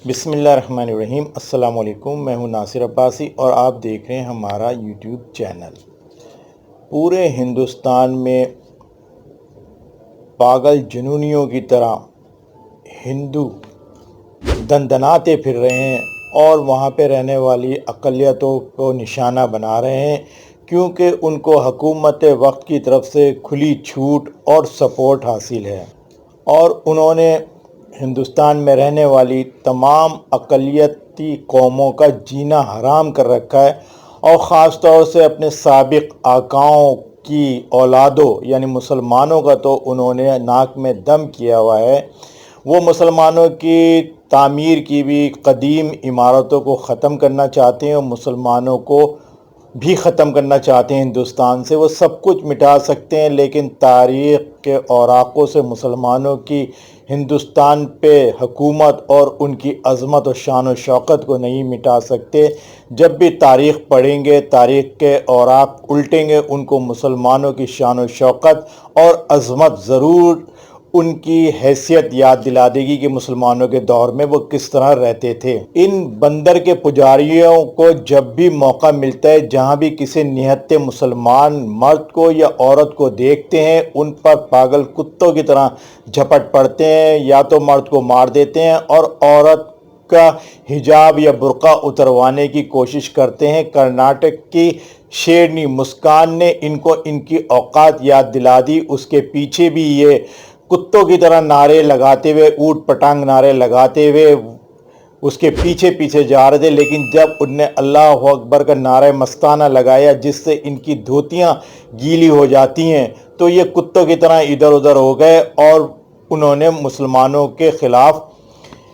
بسم اللہ الرحمن الرحیم۔ السلام علیکم، میں ہوں ناصر عباسی اور آپ دیکھ رہے ہیں ہمارا یوٹیوب چینل۔ پورے ہندوستان میں پاگل جنونیوں کی طرح ہندو دندناتے پھر رہے ہیں اور وہاں پہ رہنے والی اقلیتوں کو نشانہ بنا رہے ہیں، کیونکہ ان کو حکومت وقت کی طرف سے کھلی چھوٹ اور سپورٹ حاصل ہے، اور انہوں نے ہندوستان میں رہنے والی تمام اقلیتی قوموں کا جینا حرام کر رکھا ہے، اور خاص طور سے اپنے سابق آقاؤں کی اولادوں یعنی مسلمانوں کا تو انہوں نے ناک میں دم کیا ہوا ہے۔ وہ مسلمانوں کی تعمیر کی بھی قدیم عمارتوں کو ختم کرنا چاہتے ہیں اور مسلمانوں کو بھی ختم کرنا چاہتے ہیں ہندوستان سے۔ وہ سب کچھ مٹا سکتے ہیں لیکن تاریخ کے اوراقوں سے مسلمانوں کی ہندوستان پہ حکومت اور ان کی عظمت و شان و شوکت کو نہیں مٹا سکتے۔ جب بھی تاریخ پڑھیں گے، تاریخ کے اوراق الٹیں گے، ان کو مسلمانوں کی شان و شوکت اور عظمت ضرور ان کی حیثیت یاد دلا دے گی کہ مسلمانوں کے دور میں وہ کس طرح رہتے تھے۔ ان بندر کے پجاریوں کو جب بھی موقع ملتا ہے، جہاں بھی کسی نہتے مسلمان مرد کو یا عورت کو دیکھتے ہیں، ان پر پاگل کتوں کی طرح جھپٹ پڑتے ہیں، یا تو مرد کو مار دیتے ہیں اور عورت کا حجاب یا برقع اتروانے کی کوشش کرتے ہیں۔ کرناٹک کی شیرنی مسکان نے ان کو ان کی اوقات یاد دلا دی۔ اس کے پیچھے بھی یہ کتوں کی طرح نعرے لگاتے ہوئے، اوٹ پٹانگ نعرے لگاتے ہوئے اس کے پیچھے پیچھے جا رہے تھے، لیکن جب ان نے اللہ اکبر کا نعرہ مستانہ لگایا جس سے ان کی دھوتیاں گیلی ہو جاتی ہیں، تو یہ کتوں کی طرح ادھر ادھر ہو گئے اور انہوں نے مسلمانوں کے خلاف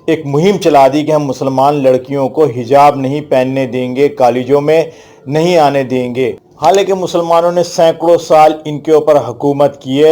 ایک مہم چلا دی کہ ہم مسلمان لڑکیوں کو حجاب نہیں پہننے دیں گے، کالجوں میں نہیں آنے دیں گے۔ حالانکہ مسلمانوں نے سینکڑوں سال ان کے اوپر حکومت کی،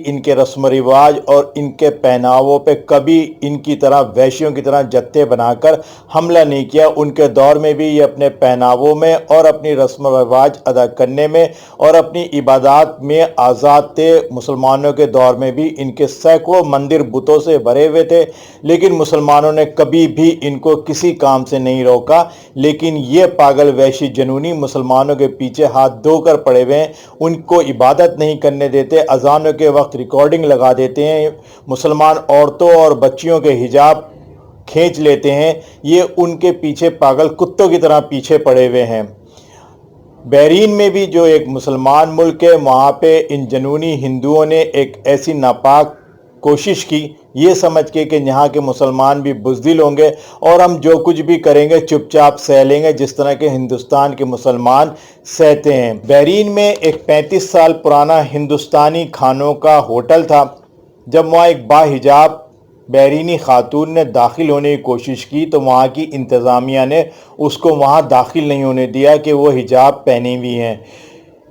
ان کے رسم و رواج اور ان کے پہناووں پہ کبھی ان کی طرح وحشیوں کی طرح جتے بنا کر حملہ نہیں کیا۔ ان کے دور میں بھی یہ اپنے پہناووں میں اور اپنی رسم و رواج ادا کرنے میں اور اپنی عبادات میں آزاد تھے۔ مسلمانوں کے دور میں بھی ان کے سینکڑوں مندر بتوں سے بھرے ہوئے تھے، لیکن مسلمانوں نے کبھی بھی ان کو کسی کام سے نہیں روکا۔ لیکن یہ پاگل وحشی جنونی مسلمانوں کے پیچھے ہاتھ دھو کر پڑے ہوئے ہیں، ان کو عبادت نہیں کرنے دیتے، اذانوں کے وقت ریکارڈنگ لگا دیتے ہیں، مسلمان عورتوں اور بچیوں کے حجاب کھینچ لیتے ہیں۔ یہ ان کے پیچھے پاگل کتوں کی طرح پیچھے پڑے ہوئے ہیں۔ بحرین میں بھی جو ایک مسلمان ملک ہے، وہاں پہ ان جنونی ہندوؤں نے ایک ایسی ناپاک کوشش کی، یہ سمجھ کے کہ یہاں کے مسلمان بھی بزدل ہوں گے اور ہم جو کچھ بھی کریں گے چپ چاپ سہ لیں گے، جس طرح کہ ہندوستان کے مسلمان سہتے ہیں۔ بحرین میں ایک 35 سال پرانا ہندوستانی کھانوں کا ہوٹل تھا۔ جب وہاں ایک باحجاب بحرینی خاتون نے داخل ہونے کی کوشش کی تو وہاں کی انتظامیہ نے اس کو وہاں داخل نہیں ہونے دیا کہ وہ حجاب پہنی ہوئی ہیں۔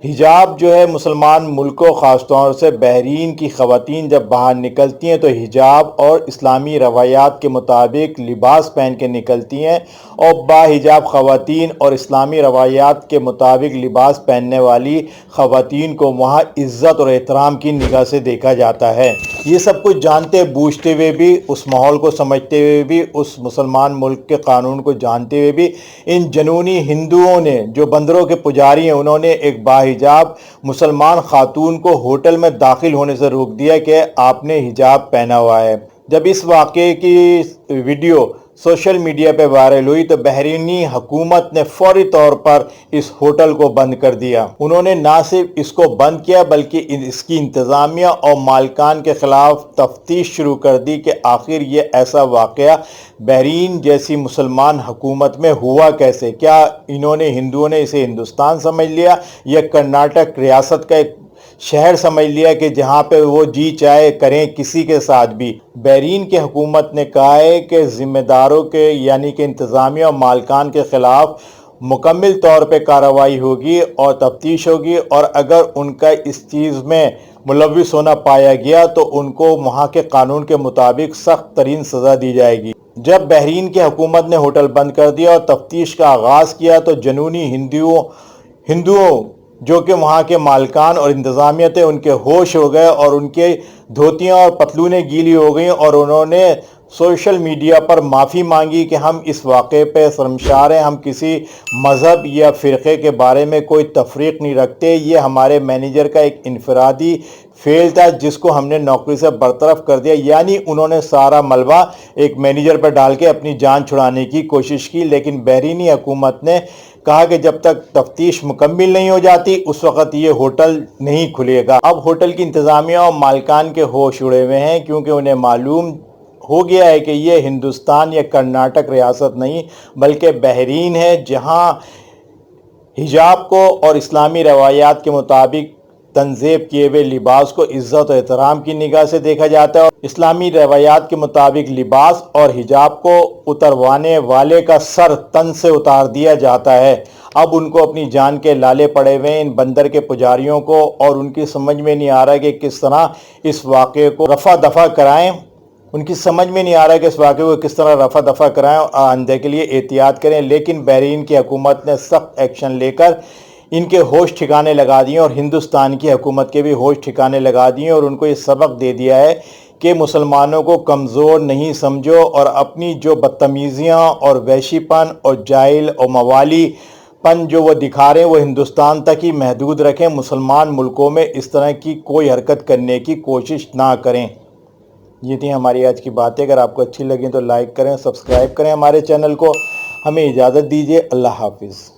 حجاب جو ہے مسلمان ملکوں خاص طور سے بحرین کی خواتین جب باہر نکلتی ہیں تو حجاب اور اسلامی روایات کے مطابق لباس پہن کے نکلتی ہیں، اور باحجاب خواتین اور اسلامی روایات کے مطابق لباس پہننے والی خواتین کو وہاں عزت اور احترام کی نگاہ سے دیکھا جاتا ہے۔ یہ سب کچھ جانتے بوجھتے ہوئے بھی، اس ماحول کو سمجھتے ہوئے بھی، اس مسلمان ملک کے قانون کو جانتے ہوئے بھی، ان جنونی ہندوؤں نے جو بندروں کے پجاری ہیں، انہوں نے ایک باحجاب مسلمان خاتون کو ہوٹل میں داخل ہونے سے روک دیا کہ آپ نے حجاب پہنا ہوا ہے۔ جب اس واقعے کی ویڈیو سوشل میڈیا پہ وائرل ہوئی تو بحرینی حکومت نے فوری طور پر اس ہوٹل کو بند کر دیا۔ انہوں نے نہ صرف اس کو بند کیا بلکہ اس کی انتظامیہ اور مالکان کے خلاف تفتیش شروع کر دی کہ آخر یہ ایسا واقعہ بحرین جیسی مسلمان حکومت میں ہوا کیسے؟ کیا ہندوؤں نے اسے ہندوستان سمجھ لیا یا کرناٹک ریاست کا ایک شہر سمجھ لیا کہ جہاں پہ وہ جی چاہے کریں کسی کے ساتھ بھی؟ بحرین کی حکومت نے کہا ہے کہ ذمہ داروں کے یعنی کہ انتظامیہ اور مالکان کے خلاف مکمل طور پہ کارروائی ہوگی اور تفتیش ہوگی، اور اگر ان کا اس چیز میں ملوث ہونا پایا گیا تو ان کو وہاں کے قانون کے مطابق سخت ترین سزا دی جائے گی۔ جب بحرین کی حکومت نے ہوٹل بند کر دیا اور تفتیش کا آغاز کیا تو جنونی ہندوؤں جو کہ وہاں کے مالکان اور انتظامیہ تھے، ان کے ہوش ہو گئے اور ان کے دھوتیاں اور پتلونیں گیلی ہو گئیں اور انہوں نے سوشل میڈیا پر معافی مانگی کہ ہم اس واقعے پہ شرمسار ہیں، ہم کسی مذہب یا فرقے کے بارے میں کوئی تفریق نہیں رکھتے، یہ ہمارے مینیجر کا ایک انفرادی فیل تھا جس کو ہم نے نوکری سے برطرف کر دیا۔ یعنی انہوں نے سارا ملبہ ایک مینیجر پر ڈال کے اپنی جان چھڑانے کی کوشش کی، لیکن بحرینی حکومت نے کہا کہ جب تک تفتیش مکمل نہیں ہو جاتی اس وقت یہ ہوٹل نہیں کھلے گا۔ اب ہوٹل کی انتظامیہ اور مالکان کے ہوش اڑے ہوئے ہیں، کیونکہ انہیں معلوم ہو گیا ہے کہ یہ ہندوستان یا کرناٹک ریاست نہیں بلکہ بحرین ہے، جہاں حجاب کو اور اسلامی روایات کے مطابق تنظیم کیے ہوئے لباس کو عزت و احترام کی نگاہ سے دیکھا جاتا ہے، اور اسلامی روایات کے مطابق لباس اور حجاب کو اتروانے والے کا سر تن سے اتار دیا جاتا ہے۔ اب ان کو اپنی جان کے لالے پڑے ہوئے ہیں ان بندر کے پجاریوں کو، اور ان کی سمجھ میں نہیں آ رہا کہ کس طرح اس واقعے کو رفع دفع کرائیں۔ ان کی سمجھ میں نہیں آ رہا کہ اس واقعے کو کس طرح رفع دفع کرائیں اور آئندہ کے لیے احتیاط کریں، لیکن بحرین کی حکومت نے سخت ایکشن لے کر ان کے ہوش ٹھکانے لگا دیے، اور ہندوستان کی حکومت کے بھی ہوش ٹھکانے لگا دیے، اور ان کو یہ سبق دے دیا ہے کہ مسلمانوں کو کمزور نہیں سمجھو، اور اپنی جو بدتمیزیاں اور وحشی پن اور جاہل اور موالی پن جو وہ دکھا رہے ہیں وہ ہندوستان تک ہی محدود رکھیں، مسلمان ملکوں میں اس طرح کی کوئی حرکت کرنے کی کوشش نہ کریں۔ یہ تھی ہماری آج کی باتیں، اگر آپ کو اچھی لگیں تو لائک کریں، سبسکرائب کریں ہمارے چینل کو۔ ہمیں اجازت دیجیے، اللہ حافظ۔